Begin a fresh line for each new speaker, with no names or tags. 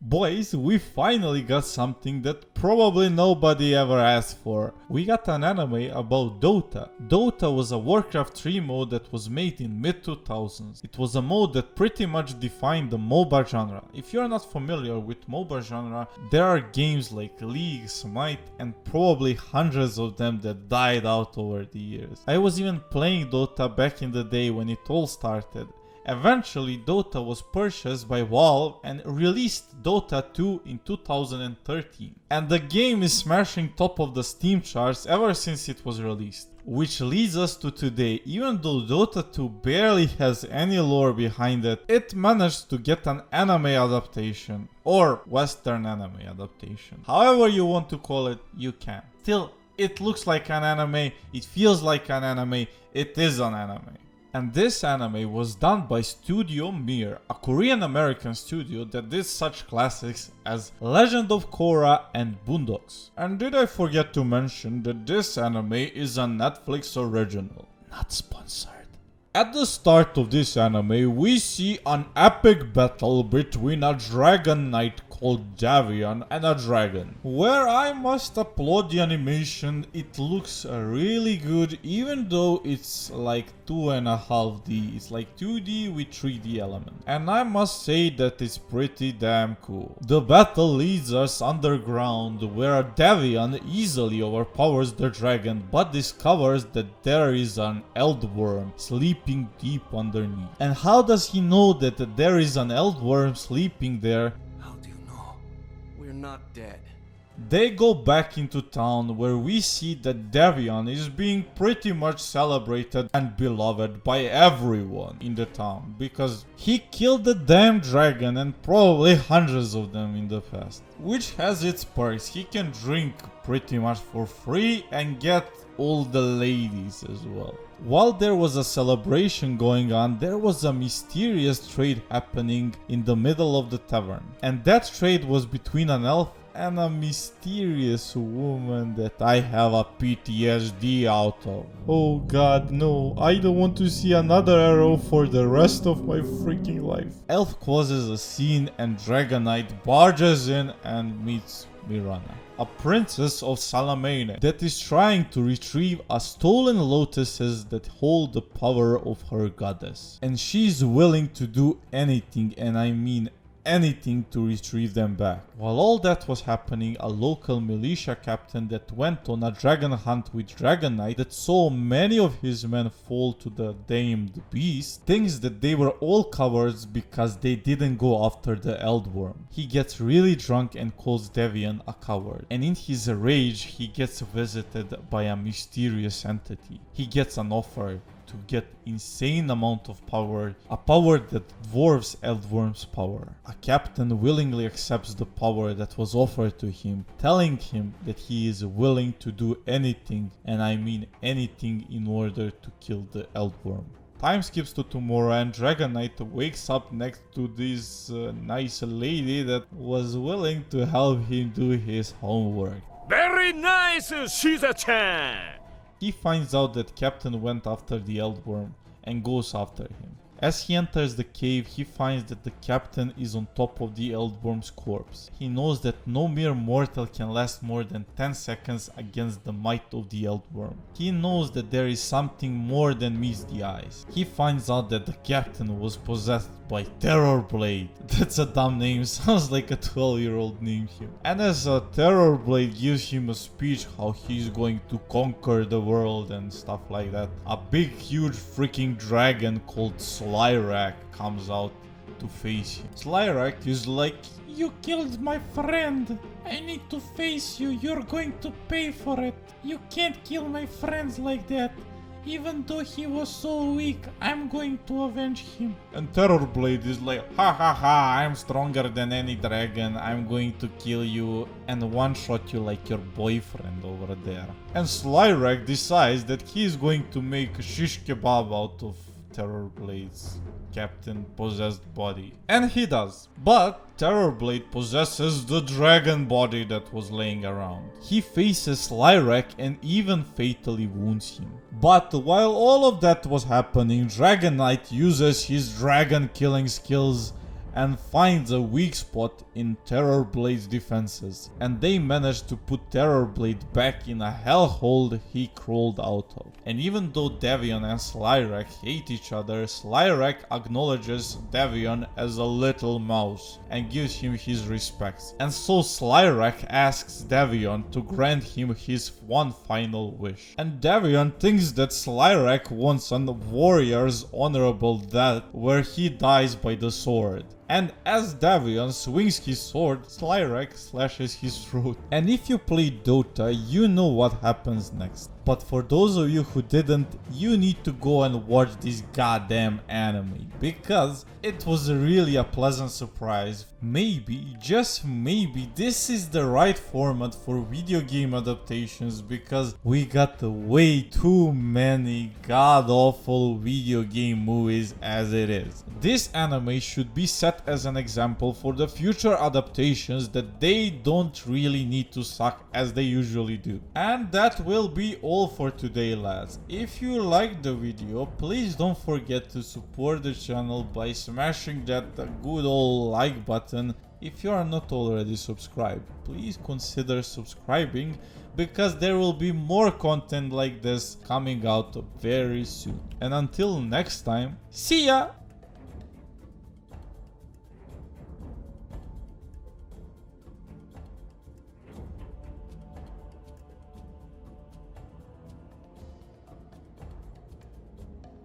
Boys, we finally got something that probably nobody ever asked for. We got an anime about Dota. Dota was a Warcraft 3 mode that was made in mid-2000s. It was a mode that pretty much defined the MOBA genre. If you're not familiar with MOBA genre, there are games like League, Smite, and probably hundreds of them that died out over the years. I was even playing Dota back in the day when it all started. Eventually, Dota was purchased by Valve and released Dota 2 in 2013. And the game is smashing top of the Steam charts ever since it was released. Which leads us to today. Even though Dota 2 barely has any lore behind it, it managed to get an anime adaptation. Or Western anime adaptation. However you want to call it, you can. Still, it looks like an anime, it feels like an anime, it is an anime. And this anime was done by Studio Mir, a Korean-American studio that did such classics as Legend of Korra and Boondocks. And did I forget to mention that this anime is a Netflix original, not sponsored. At the start of this anime, we see an epic battle between a dragon knight called Davion and a dragon, where I must applaud the animation. It looks really good, even though it's like 2.5D. It's like 2D with 3D elements, and I must say that it's pretty damn cool. The battle leads us underground, where Davion easily overpowers the dragon, but discovers that there is an eldworm sleeping deep underneath. And how does he know that there is an eldworm sleeping there?
Not dead.
They go back into town, where we see that Davion is being pretty much celebrated and beloved by everyone in the town because he killed the damn dragon and probably hundreds of them in the past. Which has its perks. He can drink pretty much for free and get all the ladies as well. While there was a celebration going on, there was a mysterious trade happening in the middle of the tavern. And that trade was between an elf and a mysterious woman that I have a PTSD out of. Oh god, no, I don't want to see another arrow for the rest of my freaking life. Elf causes a scene and Dragon Knight barges in and meets Mirana, a princess of Salamene that is trying to retrieve a stolen lotuses that hold the power of her goddess. And she's willing to do anything, and I mean anything, to retrieve them back. While all that was happening, a local militia captain that went on a dragon hunt with Dragon Knight that saw many of his men fall to the damned beast thinks that they were all cowards because they didn't go after the eldworm. He gets really drunk and calls Davion a coward, and in his rage he gets visited by a mysterious entity. He gets an offer to get insane amount of power, a power that dwarfs Eldworm's power. A captain willingly accepts the power that was offered to him, telling him that he is willing to do anything, and I mean anything, in order to kill the Eldworm. Time skips to tomorrow and Dragon Knight wakes up next to this nice lady that was willing to help him do his homework.
Very nice, Shiza-chan!
He finds out that Captain went after the Eldworm and goes after him. As he enters the cave, he finds that the captain is on top of the Eldworm's corpse. He knows that no mere mortal can last more than 10 seconds against the might of the Eldworm. He knows that there is something more than meets the eyes. He finds out that the captain was possessed by Terrorblade. That's a dumb name, sounds like a 12-year-old named him. And as Terrorblade gives him a speech how he's going to conquer the world and stuff like that, a big huge freaking dragon called Slyrak comes out to face him. Slyrak is like, "You killed my friend. I need to face you. You're going to pay for it. You can't kill my friends like that. Even though he was so weak, I'm going to avenge him." And Terrorblade is like, "Ha ha ha, I'm stronger than any dragon. I'm going to kill you and one-shot you like your boyfriend over there." And Slyrak decides that he is going to make a shish kebab out of Terrorblade's captain possessed body. And he does. But Terrorblade possesses the dragon body that was laying around. He faces Slyrak and even fatally wounds him. But while all of that was happening, Dragon Knight uses his dragon killing skills and finds a weak spot in Terrorblade's defenses, and they manage to put Terrorblade back in a hellhole he crawled out of. And even though Devion and Slyrak hate each other, Slyrak acknowledges Devion as a little mouse and gives him his respects. And so Slyrak asks Devion to grant him his one final wish. And Devion thinks that Slyrak wants a warrior's honorable death where he dies by the sword. And as Devion swings his sword, Slyrak slashes his throat. And if you play Dota, you know what happens next. But for those of you who didn't, you need to go and watch this goddamn anime, because it was really a pleasant surprise. Maybe, just maybe, this is the right format for video game adaptations, because we got way too many god-awful video game movies as it is. This anime should be set as an example for the future adaptations that they don't really need to suck as they usually do. And that will be all for today, lads. If you liked the video, please don't forget to support the channel by smashing that good old like button. If you are not already subscribed, please consider subscribing, because there will be more content like this coming out very soon. And until next time, see ya!